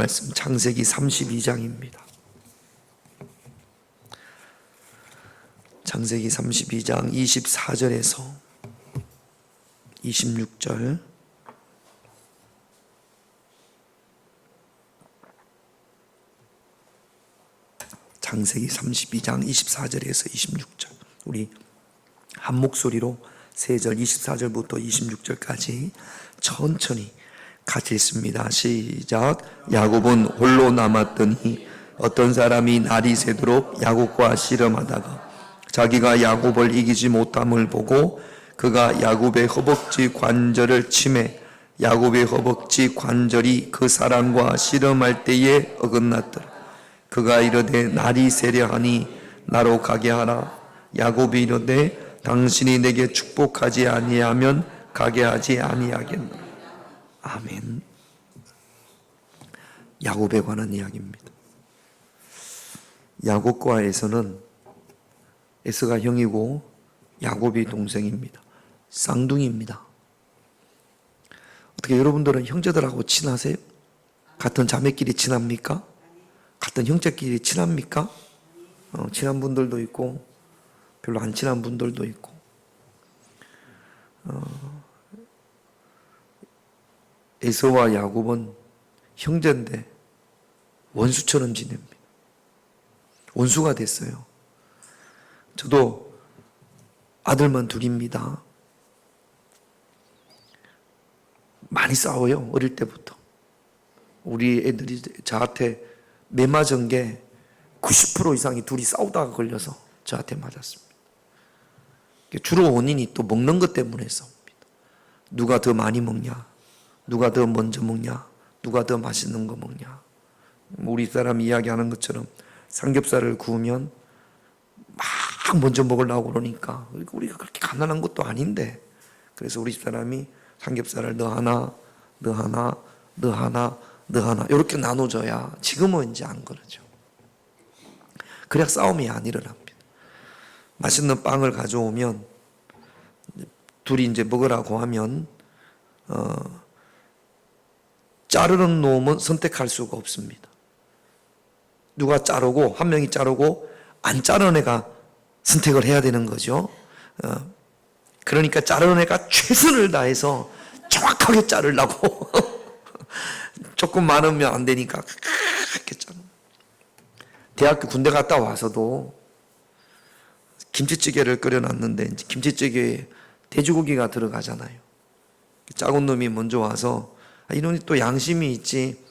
말씀 창세기 32장입니다. 창세기 32장 24절에서 26절. 창세기 32장 24절에서 26절. 우리 한 목소리로 3절 24절부터 26절까지 천천히 같이 읽습니다. 시작. 야곱은 홀로 남았더니 어떤 사람이 날이 새도록 야곱과 씨름하다가 자기가 야곱을 이기지 못함을 보고 그가 야곱의 허벅지 관절을 치매 야곱의 허벅지 관절이 그 사람과 씨름할 때에 어긋났더라. 그가 이르되 날이 새려 하니 나로 가게 하라. 야곱이 이르되 당신이 내게 축복하지 아니하면 가게 하지 아니하겠노라. 아멘. 야곱에 관한 이야기입니다. 야곱과 에서는 에서가 형이고 야곱이 동생입니다. 쌍둥이입니다. 어떻게 여러분들은 형제들하고 친하세요? 같은 자매끼리 친합니까? 같은 형제끼리 친합니까? 친한 분들도 있고 별로 안 친한 분들도 있고 에서와 야곱은 형제인데 원수처럼 지냅니다. 원수가 됐어요. 저도 아들만 둘입니다. 많이 싸워요. 어릴 때부터. 우리 애들이 저한테 매 맞은 게 90% 이상이 둘이 싸우다가 걸려서 저한테 맞았습니다. 주로 원인이 또 먹는 것 때문에 싸웁니다. 누가 더 많이 먹냐? 누가 더 먼저 먹냐? 누가 더 맛있는 거 먹냐? 우리 사람이 이야기하는 것처럼 삼겹살을 구우면 막 먼저 먹으려고 그러니까 우리가 그렇게 가난한 것도 아닌데 그래서 우리 사람이 삼겹살을 너 하나, 너 하나, 너 하나, 너 하나 이렇게 나눠줘야 지금은 이제 안 그러죠. 그래야 싸움이 안 일어납니다. 맛있는 빵을 가져오면 둘이 이제 먹으라고 하면 자르는 놈은 선택할 수가 없습니다. 누가 자르고 한 명이 자르고 안 자르는 애가 선택을 해야 되는 거죠. 그러니까 자르는 애가 최선을 다해서 정확하게 자르려고 조금 많으면 안 되니까 그렇게 자르. 대학교 군대 갔다 와서도 김치찌개를 끓여놨는데 이제 김치찌개에 돼지고기가 들어가잖아요. 작은 놈이 먼저 와서 이놈이 또 양심이 있지.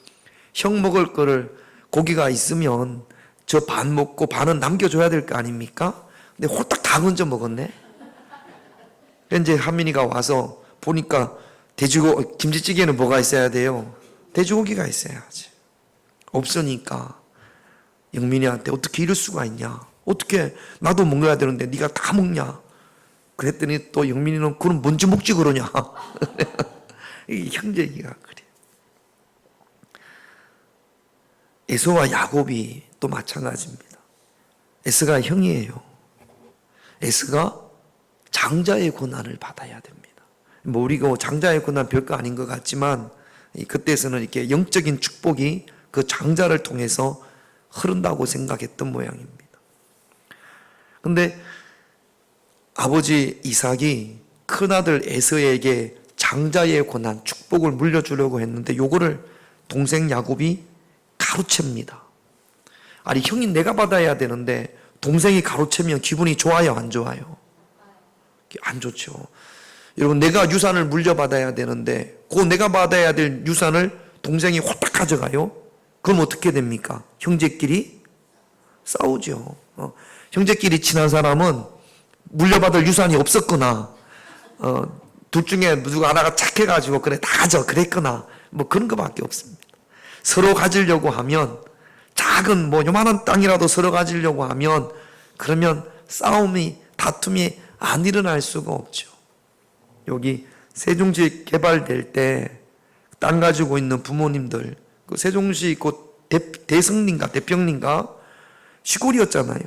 형 먹을 거를 고기가 있으면 저 반 먹고 반은 남겨줘야 될 거 아닙니까? 근데 홀딱 다 건져 먹었네. 이제 한민이가 와서 보니까 김치찌개는 뭐가 있어야 돼요? 돼지고기가 있어야지. 없으니까 영민이한테 어떻게 이럴 수가 있냐? 어떻게 나도 먹어야 되는데 네가 다 먹냐? 그랬더니 또 영민이는 그럼 먼저 먹지 그러냐? 형제 얘기가 그래. 에서와 야곱이 또 마찬가지입니다. 에서가 형이에요. 에서가 장자의 고난을 받아야 됩니다. 뭐 우리가 장자의 고난 별거 아닌 것 같지만 그때에서는 이렇게 영적인 축복이 그 장자를 통해서 흐른다고 생각했던 모양입니다. 근데 아버지 이삭이 큰아들 에서에게 장자의 고난, 축복을 물려주려고 했는데 요거를 동생 야곱이 가로챕니다. 아니 형이 내가 받아야 되는데 동생이 가로채면 기분이 좋아요, 안 좋아요? 안 좋죠. 여러분 내가 유산을 물려받아야 되는데 그 내가 받아야 될 유산을 동생이 홀딱 가져가요? 그럼 어떻게 됩니까? 형제끼리 싸우죠. 형제끼리 친한 사람은 물려받을 유산이 없었거나 둘 중에 누가 하나가 착해가지고 그래 다 가져 그랬거나 뭐 그런 거밖에 없습니다. 서로 가지려고 하면 작은 뭐 요만한 땅이라도 서로 가지려고 하면 그러면 싸움이 다툼이 안 일어날 수가 없죠. 여기 세종시 개발될 때 땅 가지고 있는 부모님들 그 세종시 곧 대성리인가 대평리인가 시골이었잖아요.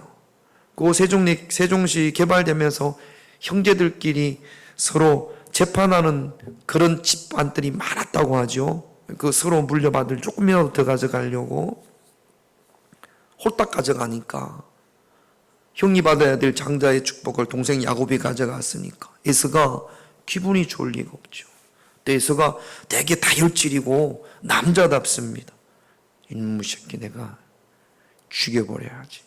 그 세종시 개발되면서 형제들끼리 서로 재판하는 그런 집안들이 많았다고 하죠. 그 서로 물려받을 조금이라도 더 가져가려고 홀딱 가져가니까, 형이 받아야 될 장자의 축복을 동생 야곱이 가져갔으니까 에서가 기분이 좋을 리가 없죠. 에서가 되게 다혈질이고 남자답습니다. 이놈의 새끼 내가 죽여버려야지.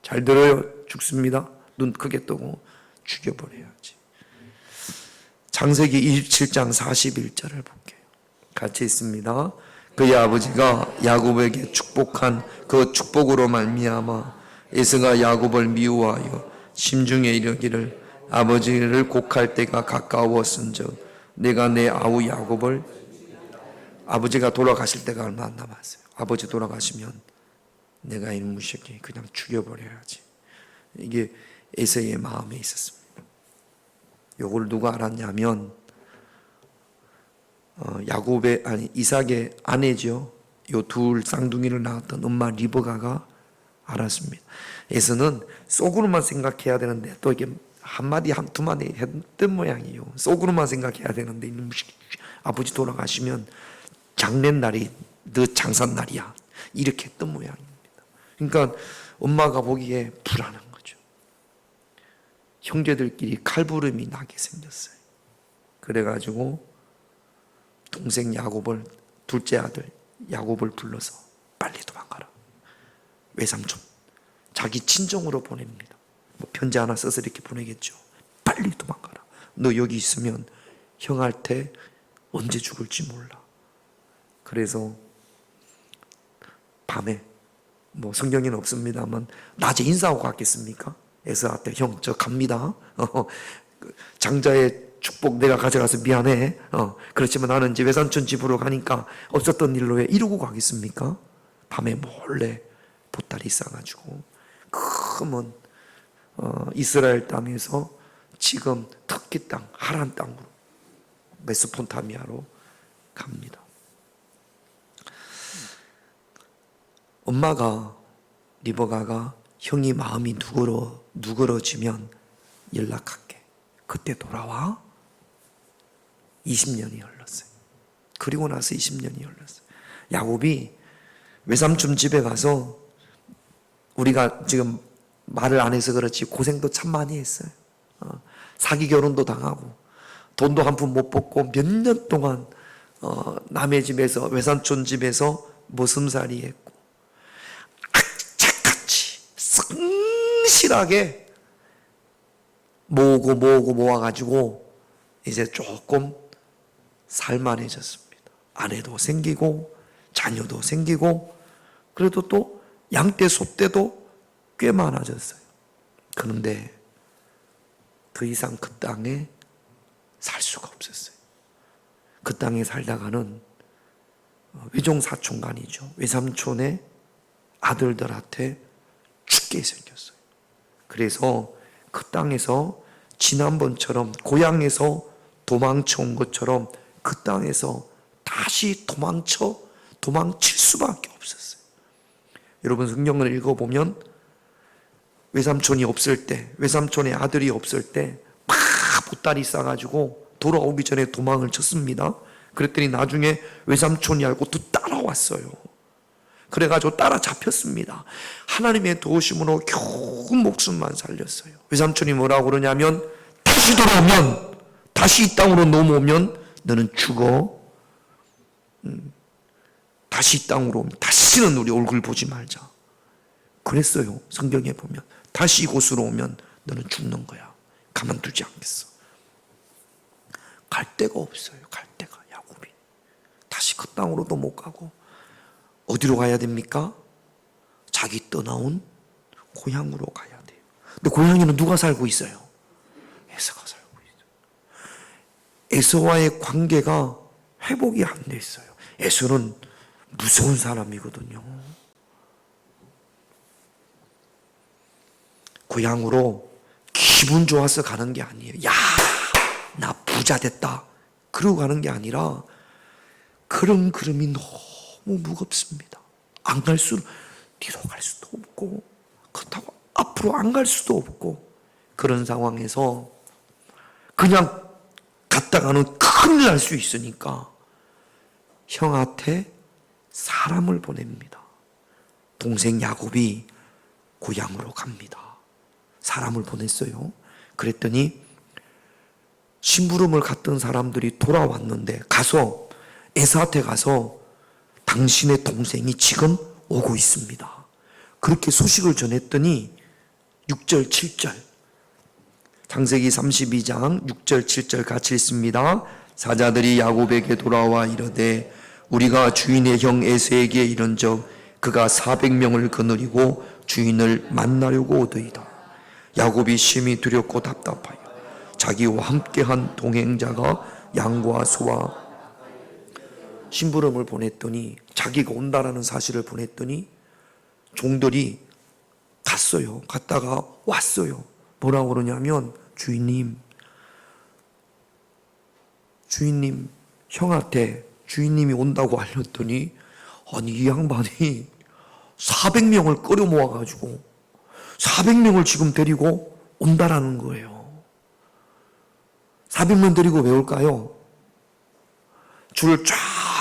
잘 들어요. 죽습니다. 눈 크게 뜨고 죽여버려야지. 창세기 27장 41절을 볼게요. 같이 있습니다. 그의 아버지가 야곱에게 축복한 그 축복으로 말미암아 에서가 야곱을 미워하여 심중에 이르기를 아버지를 곡할 때가 가까웠은즉 내가 내 아우 야곱을, 아버지가 돌아가실 때가 얼마 안 남았어요. 아버지 돌아가시면 내가 이놈의 새끼 그냥 죽여버려야지. 이게 에서의 마음에 있었습니다. 요걸 누가 알았냐면 이삭의 아내죠. 요 둘 쌍둥이를 낳았던 엄마 리브가가 알았습니다. 에서는 속으로만 생각해야 되는데 또 이게 한마디 두 마디 했던 모양이에요. 속으로만 생각해야 되는데 이놈의 아버지 돌아가시면 장례날이 너 장사날이야 이렇게 했던 모양입니다. 그러니까 엄마가 보기에 불안한 거죠. 형제들끼리 칼부림이 나게 생겼어요. 그래가지고 동생 야곱을, 둘째 아들 야곱을 불러서 빨리 도망가라. 외삼촌 자기 친정으로 보냅니다. 뭐 편지 하나 써서 이렇게 보내겠죠. 빨리 도망가라. 너 여기 있으면 형한테 언제 죽을지 몰라. 그래서 밤에, 뭐 성경에는 없습니다만 낮에 인사하고 갔겠습니까? 에서한테 형 저 갑니다. 장자의 축복 내가 가져가서 미안해. 그렇지만 나는 이제 외삼촌 집으로 가니까 없었던 일로 왜 이러고 가겠습니까? 밤에 몰래 보따리 싸가지고 큰 이스라엘 땅에서 지금 특기 땅 하란 땅으로 메소포타미아로 갑니다. 엄마가 리버가가 형이 마음이 누그러지면 연락할게. 그때 돌아와. 20년이 흘렀어요. 그리고 나서 20년이 흘렀어요. 야곱이 외삼촌 집에 가서, 우리가 지금 말을 안 해서 그렇지 고생도 참 많이 했어요. 사기 결혼도 당하고 돈도 한 푼 못 받고 몇 년 동안 남의 집에서, 외삼촌 집에서 머슴살이 했고 악착같이 성실하게 모아가지고 이제 조금 살만해졌습니다. 아내도 생기고 자녀도 생기고, 그래도 또 양떼 소떼도 꽤 많아졌어요. 그런데 더 이상 그 땅에 살 수가 없었어요. 그 땅에 살다가는 외종사촌간이죠. 외삼촌의 아들들한테 죽게 생겼어요. 그래서 그 땅에서 지난번처럼 고향에서 도망쳐 온 것처럼 그 땅에서 다시 도망칠 수밖에 없었어요. 여러분 성경을 읽어보면 외삼촌이 없을 때, 외삼촌의 아들이 없을 때 막 보따리 싸가지고 돌아오기 전에 도망을 쳤습니다. 그랬더니 나중에 외삼촌이 알고 또 따라왔어요. 그래가지고 따라잡혔습니다. 하나님의 도우심으로 겨우 목숨만 살렸어요. 외삼촌이 뭐라고 그러냐면, 다시 돌아오면, 다시 이 땅으로 넘어오면 너는 죽어. 다시 이 땅으로 오면 다시는 우리 얼굴 보지 말자. 그랬어요. 성경에 보면 다시 이곳으로 오면 너는 죽는 거야. 가만두지 않겠어. 갈 데가 없어요. 갈 데가. 야곱이 다시 그 땅으로도 못 가고 어디로 가야 됩니까? 자기 떠나온 고향으로 가야 돼요. 근데 고향에는 누가 살고 있어요? 에서가 살고 있어요. 에서와의 관계가 회복이 안 돼 있어요. 에서는 무서운 사람이거든요. 고향으로 기분 좋아서 가는 게 아니에요. 야, 나 부자 됐다. 그러고 가는 게 아니라 걸음이 너무 무겁습니다. 뒤로 갈 수도 없고, 그렇다고 앞으로 안 갈 수도 없고, 그런 상황에서 그냥 갔다가는 큰일 날 수 있으니까 형한테 사람을 보냅니다. 동생 야곱이 고향으로 갑니다. 사람을 보냈어요. 그랬더니 심부름을 갔던 사람들이 돌아왔는데 가서 에사한테 가서 당신의 동생이 지금 오고 있습니다. 그렇게 소식을 전했더니 6절 7절 창세기 32장 6절 7절 같이 읽습니다. 사자들이 야곱에게 돌아와 이르되 우리가 주인의 형 에서에게 이른적 그가 400명을 거느리고 주인을 만나려고 오더이다. 야곱이 심히 두렵고 답답하여 자기와 함께한 동행자가 양과 소와 심부름을 보냈더니 자기가 온다라는 사실을 보냈더니 종들이 갔어요. 갔다가 왔어요. 뭐라고 그러냐면 주인님 형한테 주인님이 온다고 알렸더니 아니 이 양반이 400명을 끌어 모아가지고 400명을 지금 데리고 온다라는 거예요. 400명 데리고 왜 올까요? 줄을 쫙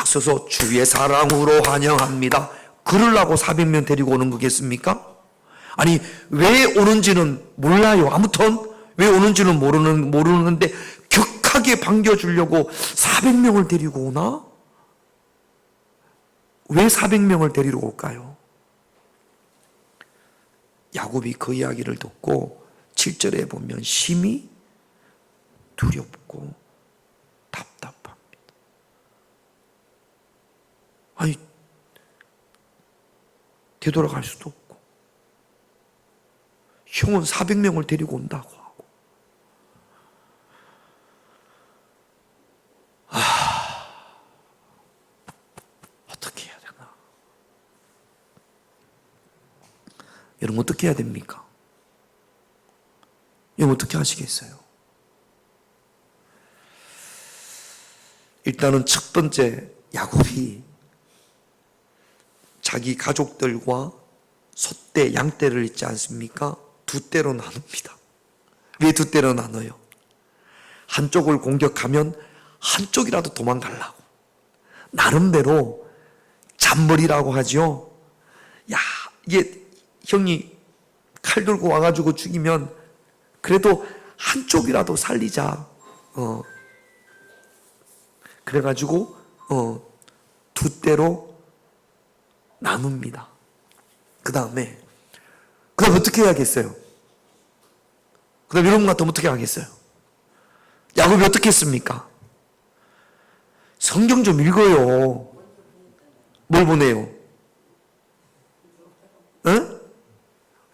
서서 주의 사랑으로 환영합니다. 그러려고 400명 데리고 오는 거겠습니까? 아니 왜 오는지는 몰라요. 아무튼 왜 오는지는 모르는데 격하게 반겨주려고 400명을 데리고 오나? 왜 400명을 데리러 올까요? 야곱이 그 이야기를 듣고 7절에 보면 심히 두렵고 답답합니다. 아니 되돌아갈 수도 없고 형은 400명을 데리고 온다고 하고 어떻게 해야 되나? 여러분 어떻게 해야 됩니까? 여러분 어떻게 하시겠어요? 일단은 첫 번째 야곱이 자기 가족들과 소떼, 양떼를 있지 않습니까? 두 떼로 나눕니다. 왜 두 떼로 나눠요? 한쪽을 공격하면 한쪽이라도 도망가려고. 나름대로 잔머리라고 하죠. 야, 이게 형이 칼 들고 와가지고 죽이면 그래도 한쪽이라도 살리자. 그래가지고 두 떼로 나눕니다. 그 다음에 그럼 어떻게 해야겠어요? 그럼 여러분 같으면 어떻게 하겠어요? 야곱이 어떻게 했습니까? 성경 좀 읽어요. 뭘 보내요? 응?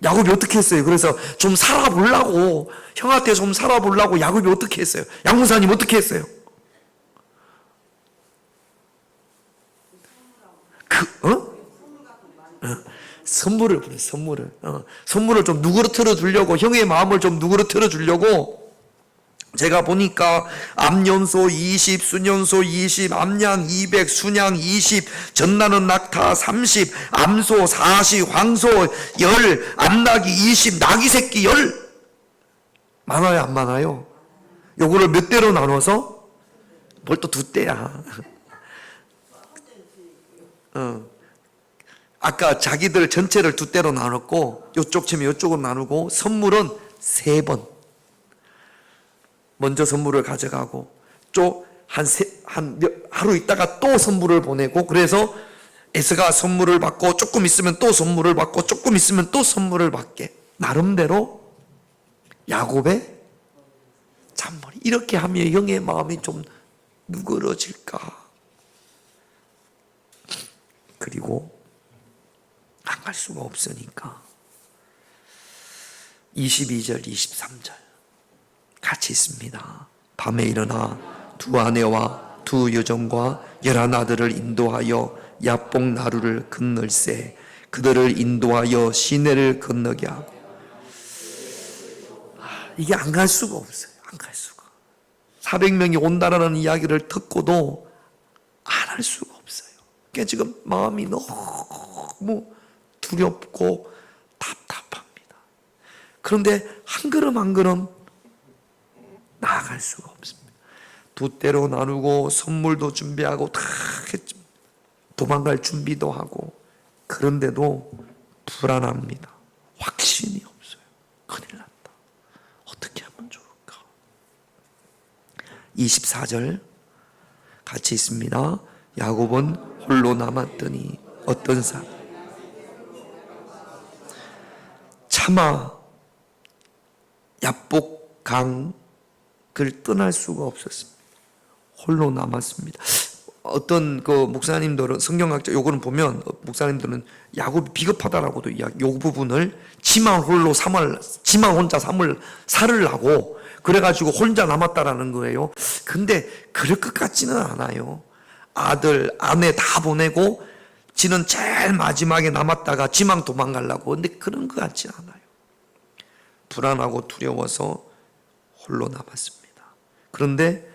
야곱이 어떻게 했어요? 그래서 좀 살아보려고 형한테 좀 살아보려고 야곱이 어떻게 했어요? 양무사님 어떻게 했어요? 선물을 보내, 선물을. 선물을 좀 누그러뜨려 주려고, 형의 마음을 좀 누그러뜨려 주려고, 제가 보니까 암연소 20, 수년소 20, 암양 200, 순양 20, 전나는 낙타 30, 암소 40, 황소 10, 암낙이 20, 낙이 새끼 10. 많아요, 안 많아요? 요거를 몇 대로 나눠서? 뭘 또 두 대야. 아까 자기들 전체를 두 대로 나눴고 이쪽 치면 이쪽으로 나누고 선물은 3번 먼저 선물을 가져가고 하루 있다가 또 선물을 보내고 그래서 에서가 선물을 받고 조금 있으면 또 선물을 받고 조금 있으면 또 선물을 받게 나름대로 야곱의 잔머리 이렇게 하면 형의 마음이 좀 누그러질까. 그리고 안 갈 수가 없으니까 22절 23절 같이 있습니다. 밤에 일어나 두 아내와 두 여종과 11아들을 인도하여 야복 나루를 건널세 그들을 인도하여 시내를 건너게 하고 이게 안 갈 수가 없어요. 안 갈 수가. 400명이 온다라는 이야기를 듣고도 안 할 수가 없어요. 그러니까 지금 마음이 너무 두렵고 답답합니다. 그런데 한 걸음 한 걸음 나아갈 수가 없습니다. 두 때로 나누고 선물도 준비하고 다 했지만 도망갈 준비도 하고, 그런데도 불안합니다. 확신이 없어요. 큰일 났다. 어떻게 하면 좋을까? 24절 같이 있습니다. 야곱은 홀로 남았더니 어떤 사람? 차마 야복 강을 떠날 수가 없었습니다. 홀로 남았습니다. 어떤 그 목사님들은, 성경학자 요거는 보면 목사님들은 야곱이 비겁하다라고도 이야기, 요 부분을 지만 혼자 살을 하고 그래가지고 혼자 남았다라는 거예요. 근데 그럴 것 같지는 않아요. 아들, 아내 다 보내고 지는 제일 마지막에 남았다가 지만 도망가려고. 근데 그런 것 같지 않아요. 불안하고 두려워서 홀로 남았습니다. 그런데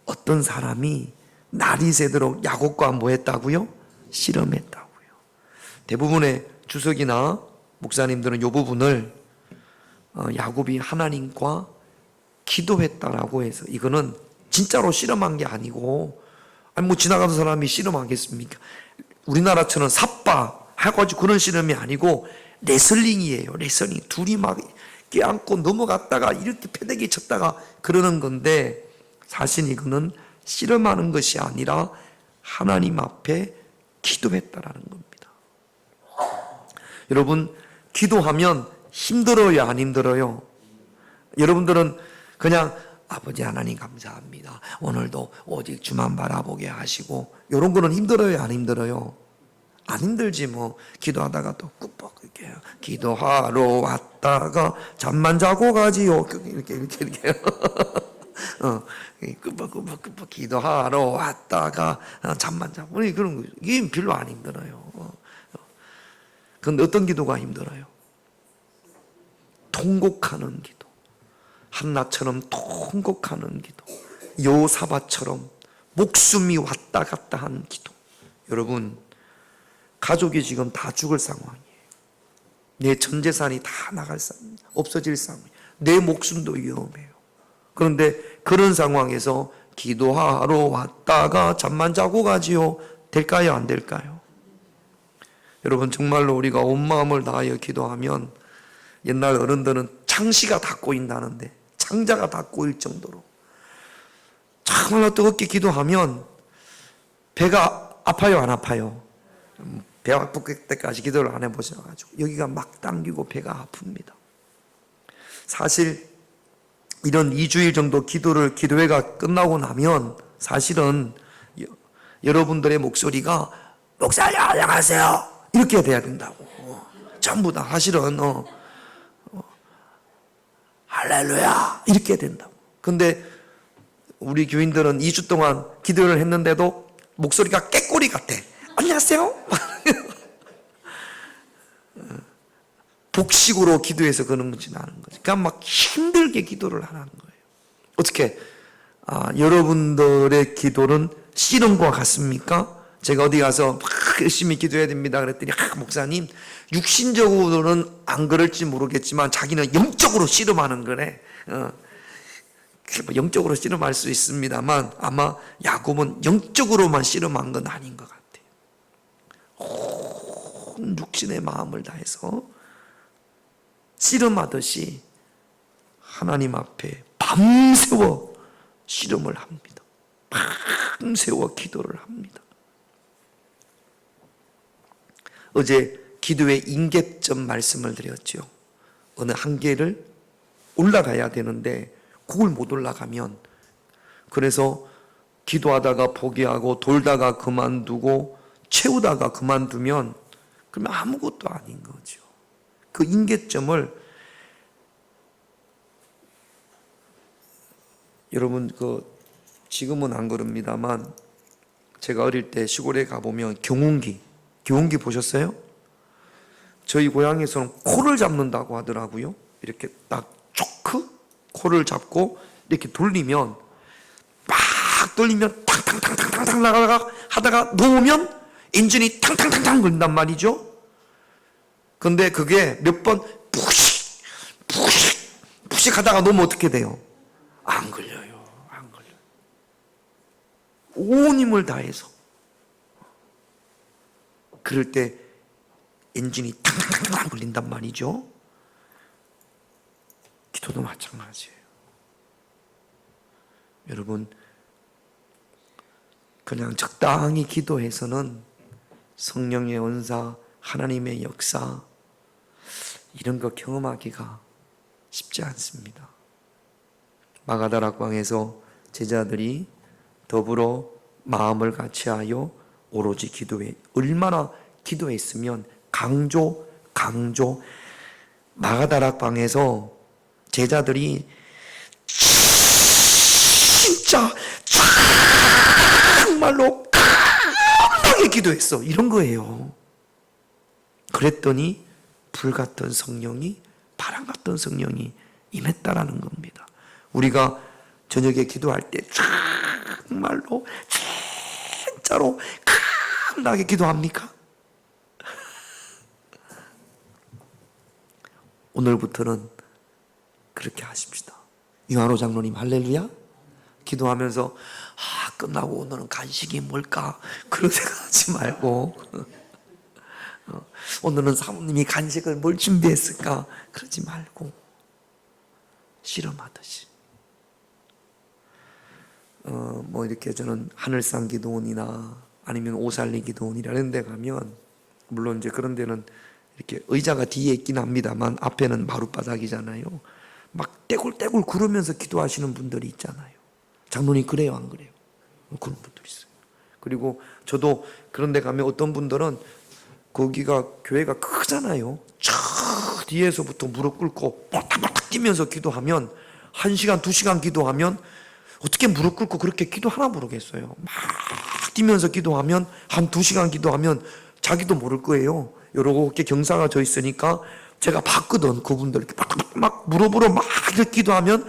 어떤 사람이 날이 새도록 야곱과 뭐 했다고요? 씨름했다고요. 대부분의 주석이나 목사님들은 이 부분을 야곱이 하나님과 기도했다라고 해서, 이거는 진짜로 씨름한 게 아니고, 아니 뭐 지나가는 사람이 씨름하겠습니까? 우리나라처럼 삿바 해가지고 그런 씨름이 아니고 레슬링이에요. 레슬링. 둘이 막 껴안고 넘어갔다가 이렇게 패대기 쳤다가 그러는 건데, 사실 이거는 씨름하는 것이 아니라 하나님 앞에 기도했다라는 겁니다. 여러분, 기도하면 힘들어요, 안 힘들어요? 여러분들은 그냥 아버지 하나님 감사합니다, 오늘도 오직 주만 바라보게 하시고, 이런 거는 힘들어요, 안 힘들어요? 안 힘들지 뭐. 기도하다가 또 꾹꾹 이렇게 기도하러 왔다가 잠만 자고 가지요, 이렇게 끄벅끄벅 기도하러 왔다가 잠만 자고, 그런 거 이게 별로 안 힘들어요. 그런데 어떤 기도가 힘들어요? 통곡하는 기도, 한나처럼 통곡하는 기도, 여호사밧처럼 목숨이 왔다 갔다 하는 기도. 여러분, 가족이 지금 다 죽을 상황이에요. 내 전 재산이 다 나갈 상황, 없어질 상황, 내 목숨도 위험해요. 그런데 그런 상황에서 기도하러 왔다가 잠만 자고 가지요, 될까요, 안 될까요? 여러분, 정말로 우리가 온 마음을 다하여 기도하면, 옛날 어른들은 창시가 다 꼬인다는데 창자가 다 꼬일 정도로 정말로 뜨겁게 기도하면 배가 아파요, 안 아파요? 배 아플 때까지 기도를 안 해보셔가지고 여기가 막 당기고 배가 아픕니다. 사실 이런 2주일 정도 기도회가 끝나고 나면 사실은 여러분들의 목소리가 목사님 안녕하세요 이렇게 돼야 된다고. 전부 다 사실은 할렐루야 이렇게 된다고. 근데 우리 교인들은 2주 동안 기도를 했는데도 목소리가 깨꼬리 같아. 안녕하세요. 복식으로 기도해서 그런 거지는 않은 거지. 그러니까 막 힘들게 기도를 하라는 거예요. 어떻게? 여러분들의 기도는 씨름과 같습니까? 제가 어디 가서 막 열심히 기도해야 됩니다 그랬더니, 목사님 육신적으로는 안 그럴지 모르겠지만 자기는 영적으로 씨름하는 거래. 영적으로 씨름할 수 있습니다만 아마 야곱은 영적으로만 씨름한 건 아닌 것 같아요. 온 육신의 마음을 다해서 씨름하듯이 하나님 앞에 밤새워 씨름을 합니다. 밤새워 기도를 합니다. 어제 기도의 임계점 말씀을 드렸죠. 어느 한계를 올라가야 되는데 그걸 못 올라가면, 그래서 기도하다가 포기하고 돌다가 그만두고 채우다가 그만두면 그러면 아무것도 아닌 거죠. 그 임계점을 여러분, 지금은 안 그럽니다만 제가 어릴 때 시골에 가보면 경운기 보셨어요? 저희 고향에서는 코를 잡는다고 하더라고요. 이렇게 딱 초크 코를 잡고 이렇게 돌리면 막 돌리면 탕탕탕탕탕 나가다가 하다가 놓으면 엔진이 탕탕탕탕 걸린단 말이죠. 근데 그게 몇 번 푹식 하다가 놓으면 어떻게 돼요? 안 걸려요. 안 걸려요. 온 힘을 다해서 그럴 때 엔진이 탕탕탕탕 걸린단 말이죠. 기도도 마찬가지예요. 여러분, 그냥 적당히 기도해서는 성령의 은사, 하나님의 역사 이런 거 경험하기가 쉽지 않습니다. 마가다락방에서 제자들이 더불어 마음을 같이하여 오로지 기도해. 얼마나 기도했으면 강조 마가다락방에서 제자들이 진짜 정말로 강하게 기도했어. 이런 거예요. 그랬더니 불같던 성령이, 바람 같던 성령이 임했다라는 겁니다. 우리가 저녁에 기도할 때 정말로 진짜로 강하게 기도합니까? 오늘부터는 그렇게 하십시다. 이완호 장로님 할렐루야. 기도하면서 끝나고 오늘은 간식이 뭘까 그런 생각하지 말고 오늘은 사모님이 간식을 뭘 준비했을까 그러지 말고 실험하듯이 뭐 이렇게 저는 하늘상 기도원이나 아니면 오살리 기도원이라 이런 데 가면 물론 이제 그런 데는 이렇게 의자가 뒤에 있긴 합니다만 앞에는 마룻바닥이잖아요. 막 떼굴떼굴 구르면서 기도하시는 분들이 있잖아요. 장로님 그래요 안 그래요? 그런 분들이 있어요. 그리고 저도 그런 데 가면 어떤 분들은 거기가 교회가 크잖아요. 저 뒤에서부터 무릎 꿇고 빡빡 뛰면서 기도하면 1시간 2시간 기도하면 어떻게 무릎 꿇고 그렇게 기도하나 모르겠어요. 막 뛰면서 기도하면 한 2시간 기도하면 자기도 모를 거예요. 이렇게 경사가 져 있으니까 제가 봤거든. 그분들 이렇게 막 무릎으로 막 이렇게 기도하면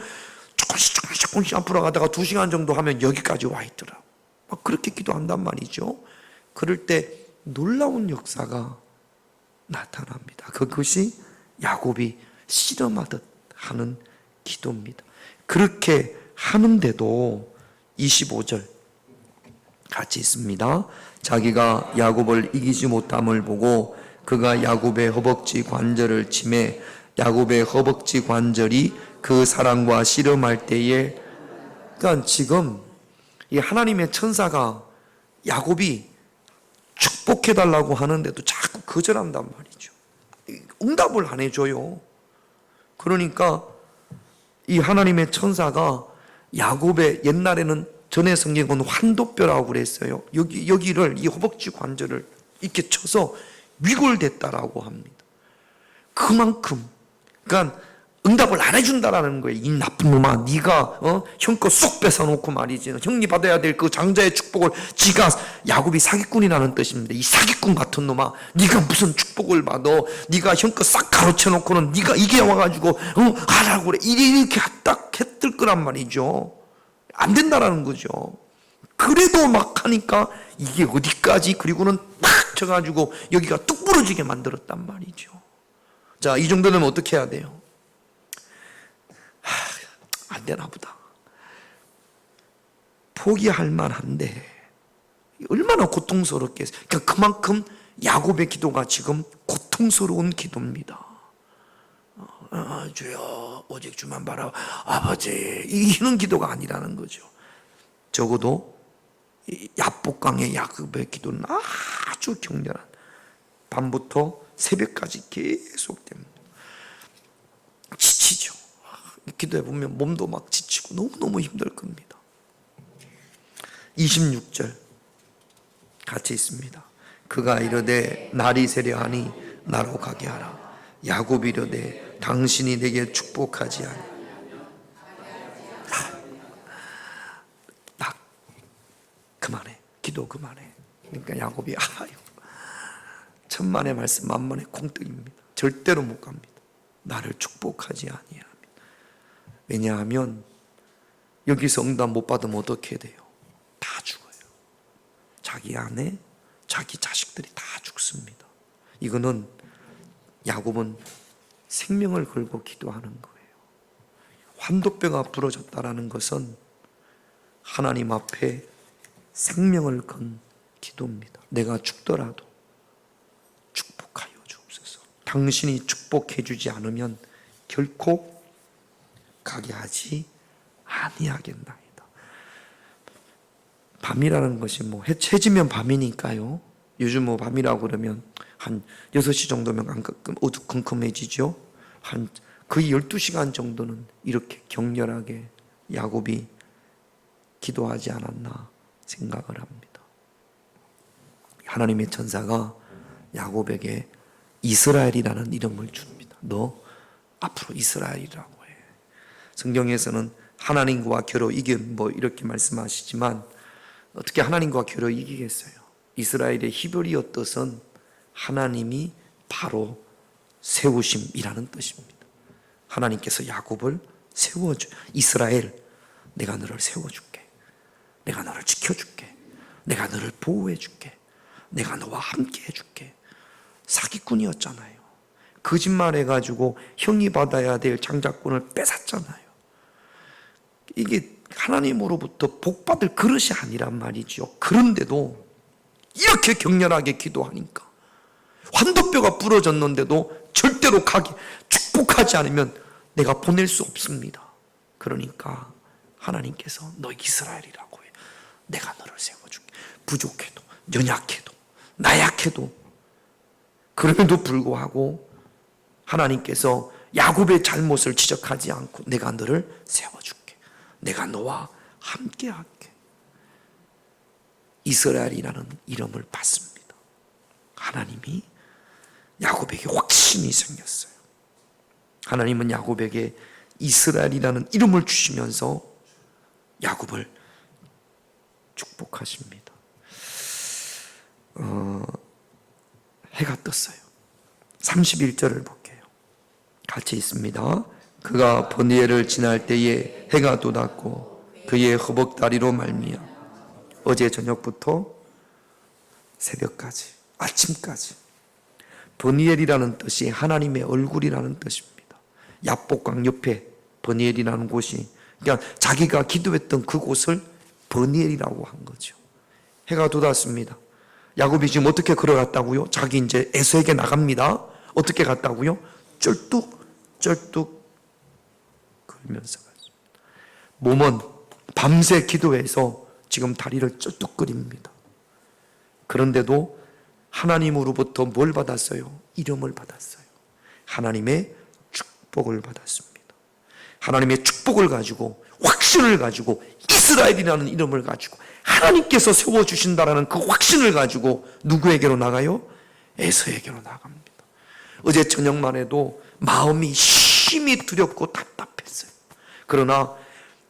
조금씩 앞으로 가다가 2시간 정도 하면 여기까지 와 있더라고. 막 그렇게 기도한단 말이죠. 그럴 때 놀라운 역사가 나타납니다. 그것이 야곱이 실험하듯 하는 기도입니다. 그렇게 하는데도 25절 같이 있습니다. 자기가 야곱을 이기지 못함을 보고 그가 야곱의 허벅지 관절을 치매 야곱의 허벅지 관절이 그 사랑과 씨름할 때에, 그러니까 지금 이 하나님의 천사가 야곱이 축복해달라고 하는데도 자꾸 거절한단 말이죠. 응답을 안 해줘요. 그러니까 이 하나님의 천사가 야곱의, 옛날에는 전에 성경은 환도뼈라고 그랬어요. 여기를, 이 허벅지 관절을 이렇게 쳐서 위골됐다라고 합니다. 그만큼, 그러니까 응답을 안 해준다라는 거예요. 이 나쁜 놈아, 네가 형껏 쏙 뺏어놓고 말이지. 형이 받아야 될 그 장자의 축복을, 지가, 야곱이 사기꾼이라는 뜻입니다. 이 사기꾼 같은 놈아, 네가 무슨 축복을 받아? 네가 형껏 싹 가로채놓고는 네가 이게 와가지고 하라고 그래. 이렇게 딱 했을 거란 말이죠. 안 된다라는 거죠. 그래도 막 하니까 이게 어디까지, 그리고는 팍 쳐가지고 여기가 뚝 부러지게 만들었단 말이죠. 자, 이 정도 되면 어떻게 해야 돼요? 안 되나 보다. 포기할 만한데 얼마나 고통스럽게, 그러니까 그만큼 야곱의 기도가 지금 고통스러운 기도입니다. 주여 오직 주만 바라 아버지, 이런 기도가 아니라는 거죠. 적어도 야복강의 야곱의 기도는 아주 격렬한, 밤부터 새벽까지 계속됩니다. 지치죠. 기도해 보면 몸도 막 지치고 너무너무 힘들 겁니다. 26절 같이 있습니다. 그가 이르되 날이 세려하니 나로 가게 하라. 야곱이 이르되 당신이 내게 축복하지 아니. 나 그만해. 기도 그만해. 그러니까 야곱이 천만의 말씀 만만의 콩떡입니다. 절대로 못 갑니다. 나를 축복하지 아니하며. 왜냐하면 여기서 응답 못 받으면 어떻게 돼요? 다 죽어요. 자기 아내, 자기 자식들이 다 죽습니다. 이거는 야곱은 생명을 걸고 기도하는 거예요. 환도뼈가 부러졌다라는 것은 하나님 앞에 생명을 건 기도입니다. 내가 죽더라도 당신이 축복해 주지 않으면 결코 가게 하지 아니하겠나이다. 밤이라는 것이 해지면 밤이니까요. 요즘 밤이라고 그러면 한 6시 정도면 어두컴컴해지죠. 한 거의 12시간 정도는 이렇게 격렬하게 야곱이 기도하지 않았나 생각을 합니다. 하나님의 천사가 야곱에게 이스라엘이라는 이름을 줍니다. 너 앞으로 이스라엘이라고 해. 성경에서는 하나님과 겨루 이긴 이렇게 말씀하시지만 어떻게 하나님과 겨루 이기겠어요? 이스라엘의 히브리어 뜻은 하나님이 바로 세우심이라는 뜻입니다. 하나님께서 야곱을 세워줘. 이스라엘, 내가 너를 세워줄게. 내가 너를 지켜줄게. 내가 너를 보호해줄게. 내가 너와 함께 해줄게. 사기꾼이었잖아요. 거짓말해가지고 형이 받아야 될 장자권을 뺏었잖아요. 이게 하나님으로부터 복받을 그릇이 아니란 말이죠. 그런데도 이렇게 격렬하게 기도하니까 환도뼈가 부러졌는데도 절대로 축복하지 않으면 내가 보낼 수 없습니다. 그러니까 하나님께서 너 이스라엘이라고 해. 내가 너를 세워줄게. 부족해도 연약해도 나약해도 그럼에도 불구하고 하나님께서 야곱의 잘못을 지적하지 않고 내가 너를 세워줄게. 내가 너와 함께할게. 이스라엘이라는 이름을 받습니다. 하나님이 야곱에게 확신이 생겼어요. 하나님은 야곱에게 이스라엘이라는 이름을 주시면서 야곱을 축복하십니다. 해가 떴어요. 31절을 볼게요. 같이 있습니다. 그가 버니엘을 지날 때에 해가 돋았고 그의 허벅다리로 말미암아 어제 저녁부터 새벽까지, 아침까지. 버니엘이라는 뜻이 하나님의 얼굴이라는 뜻입니다. 야복강 옆에 버니엘이라는 곳이, 그러니까 자기가 기도했던 그곳을 버니엘이라고 한 거죠. 해가 돋았습니다. 야곱이 지금 어떻게 걸어갔다고요? 자기 이제 에서에게 나갑니다. 어떻게 갔다고요? 쩔뚝 걸면서 갔습니다. 몸은 밤새 기도해서 지금 다리를 쩔뚝거립니다. 그런데도 하나님으로부터 뭘 받았어요? 이름을 받았어요. 하나님의 축복을 받았습니다. 하나님의 축복을 가지고, 확신을 가지고, 이스라엘이라는 이름을 가지고 하나님께서 세워주신다라는 그 확신을 가지고 누구에게로 나가요? 에서에게로 나갑니다. 어제 저녁만 해도 마음이 심히 두렵고 답답했어요. 그러나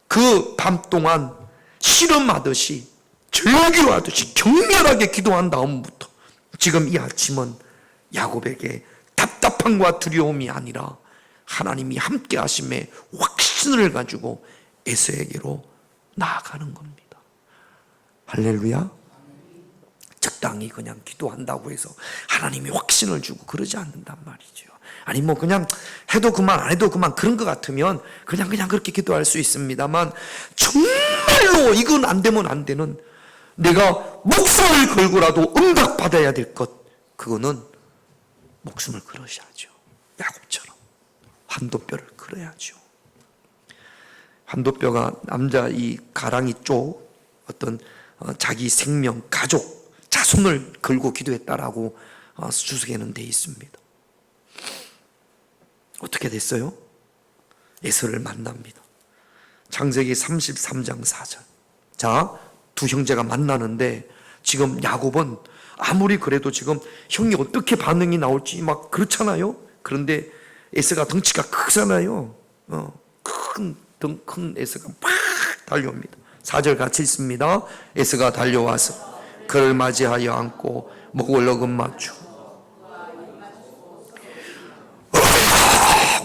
그 밤 동안 실험하듯이, 절기하듯이 격렬하게 기도한 다음부터 지금 이 아침은 야곱에게 답답함과 두려움이 아니라 하나님이 함께 하심에 확신을 가지고 에서에게로 나아가는 겁니다. 할렐루야. 적당히 그냥 기도한다고 해서 하나님이 확신을 주고 그러지 않는단 말이죠. 아니 그냥 해도 그만 안 해도 그만 그런 것 같으면 그냥 그렇게 기도할 수 있습니다만, 정말로 이건 안 되면 안 되는, 내가 목숨을 걸고라도 응답받아야 될 것, 그거는 목숨을 걸으셔야죠. 야곱처럼 환도뼈를 걸어야죠. 환도뼈가 남자 이 가랑이 쪽 어떤 자기 생명, 가족, 자손을 걸고 기도했다라고 주석에는 돼 있습니다. 어떻게 됐어요? 에서를 만납니다. 창세기 33장 4절. 자, 두 형제가 만나는데 지금 야곱은 아무리 그래도 지금 형이 어떻게 반응이 나올지 막 그렇잖아요. 그런데 에서가 덩치가 크잖아요. 큰 에서가 막 달려옵니다. 4절 같이 있습니다. 에서가 달려와서 그를 맞이하여 안고 목을 어긋맞추고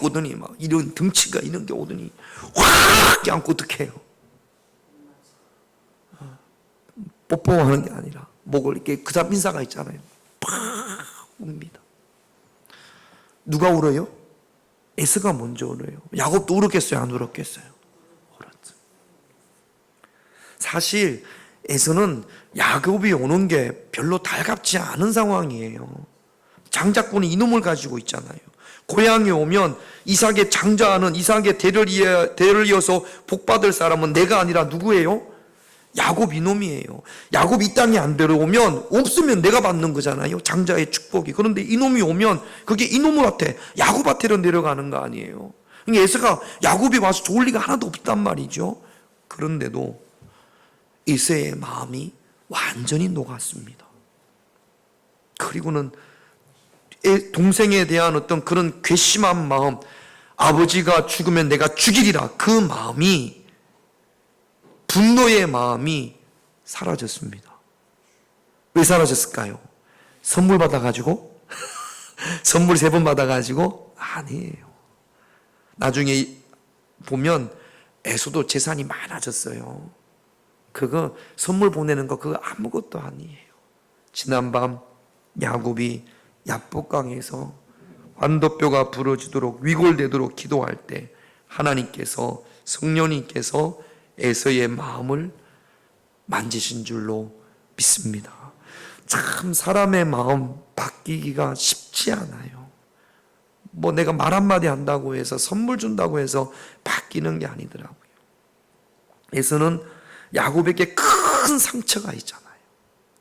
오더니 막 이런 덩치가 이런 게 오더니 확 안고 어떻게 해요? 뽀뽀하는 게 아니라 목을 이렇게 그다음 인사가 있잖아요. 팍 웁니다. 누가 울어요? 에서가 먼저 울어요. 야곱도 울었겠어요? 안 울었겠어요? 울었죠. 사실 에서는 야곱이 오는 게 별로 달갑지 않은 상황이에요. 장자권은 이놈을 가지고 있잖아요. 고향에 오면 이삭의 장자하는 이삭의 대를 이어서 복받을 사람은 내가 아니라 누구예요? 야곱 이놈이에요. 야곱 이 땅에 안 들어오면 없으면 내가 받는 거잖아요. 장자의 축복이. 그런데 이놈이 오면 그게 이놈한테 야곱한테로 내려가는 거 아니에요. 그러니까 에서가 야곱이 와서 좋을 리가 하나도 없단 말이죠. 그런데도 에서의 마음이 완전히 녹았습니다. 그리고는 동생에 대한 어떤 그런 괘씸한 마음, 아버지가 죽으면 내가 죽이리라, 그 마음이, 분노의 마음이 사라졌습니다. 왜 사라졌을까요? 선물 받아가지고? 선물 3번 받아가지고? 아니에요. 나중에 보면 에서도 재산이 많아졌어요. 그거 선물 보내는 거 그거 아무것도 아니에요. 지난밤 야곱이 야복강에서 환도뼈가 부러지도록 위골되도록 기도할 때 하나님께서, 성령님께서 에서의 마음을 만지신 줄로 믿습니다. 참 사람의 마음 바뀌기가 쉽지 않아요. 뭐 내가 말 한마디 한다고 해서, 선물 준다고 해서 바뀌는 게 아니더라고요. 에서는 야곱에게 큰 상처가 있잖아요.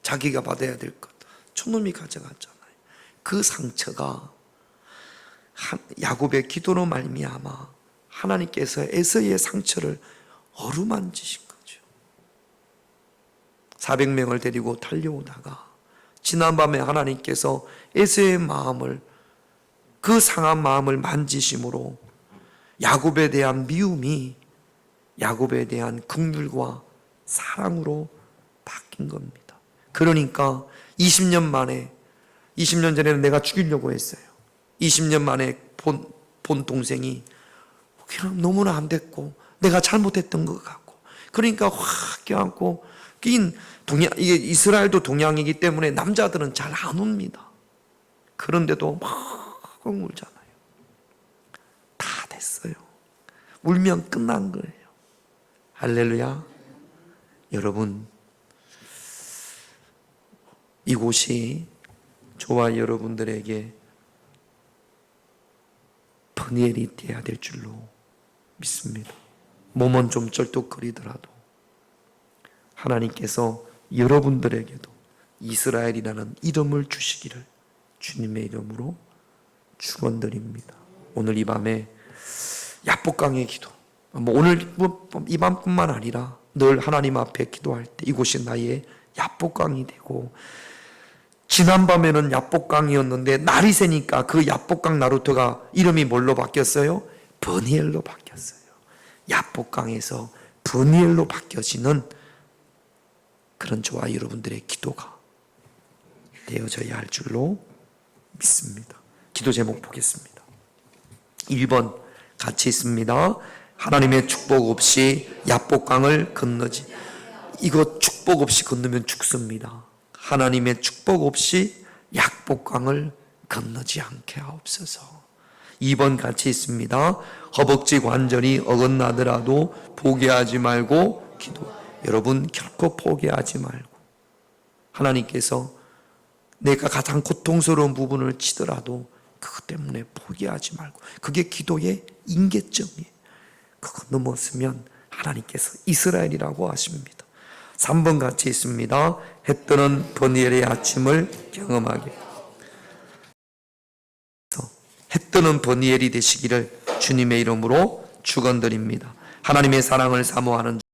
자기가 받아야 될 것, 저놈이 가져갔잖아요. 그 상처가 야곱의 기도로 말미암아 하나님께서 에서의 상처를 어루만지신 거죠. 400명을 데리고 달려오다가 지난밤에 하나님께서 에서의 마음을, 그 상한 마음을 만지심으로 야곱에 대한 미움이 야곱에 대한 긍휼과 사랑으로 바뀐 겁니다. 그러니까 20년 만에, 20년 전에는 내가 죽이려고 했어요. 20년 만에 본 동생이 그냥 너무나 안 됐고 내가 잘못했던 것 같고, 그러니까 확 껴안고, 이게 이스라엘도 동양이기 때문에 남자들은 잘 안 웁니다. 그런데도 막 울잖아요. 다 됐어요. 울면 끝난 거예요. 할렐루야. 여러분, 이곳이 저와 여러분들에게 peniel이 되어야 될 줄로 믿습니다. 몸은 좀 쩔뚝거리더라도 하나님께서 여러분들에게도 이스라엘이라는 이름을 주시기를 주님의 이름으로 축원드립니다. 오늘 이 밤에 야복강의 기도, 오늘 이 밤뿐만 아니라 늘 하나님 앞에 기도할 때 이곳이 나의 야복강이 되고, 지난밤에는 야복강이었는데 날이 새니까 그 야복강 나루터가 이름이 뭘로 바뀌었어요? peniel로 바뀌었어요. 야복강에서 peniel로 바뀌어지는 그런 저와 여러분들의 기도가 되어져야 할 줄로 믿습니다. 기도 제목 보겠습니다. 1번 같이 있습니다. 하나님의 축복 없이 야복강을 건너지, 이거 축복 없이 건너면 죽습니다. 하나님의 축복 없이 야복강을 건너지 않게 하옵소서. 2번 같이 있습니다. 허벅지 관절이 어긋나더라도 포기하지 말고 기도. 여러분 결코 포기하지 말고, 하나님께서 내가 가장 고통스러운 부분을 치더라도 그것 때문에 포기하지 말고, 그게 기도의 임계점이에요. 그거 넘었으면 하나님께서 이스라엘이라고 하십니다. 3번 같이 있습니다. 해 뜨는 peniel의 아침을 경험하게, 해 뜨는 peniel이 되시기를 주님의 이름으로 축원드립니다. 하나님의 사랑을 사모하는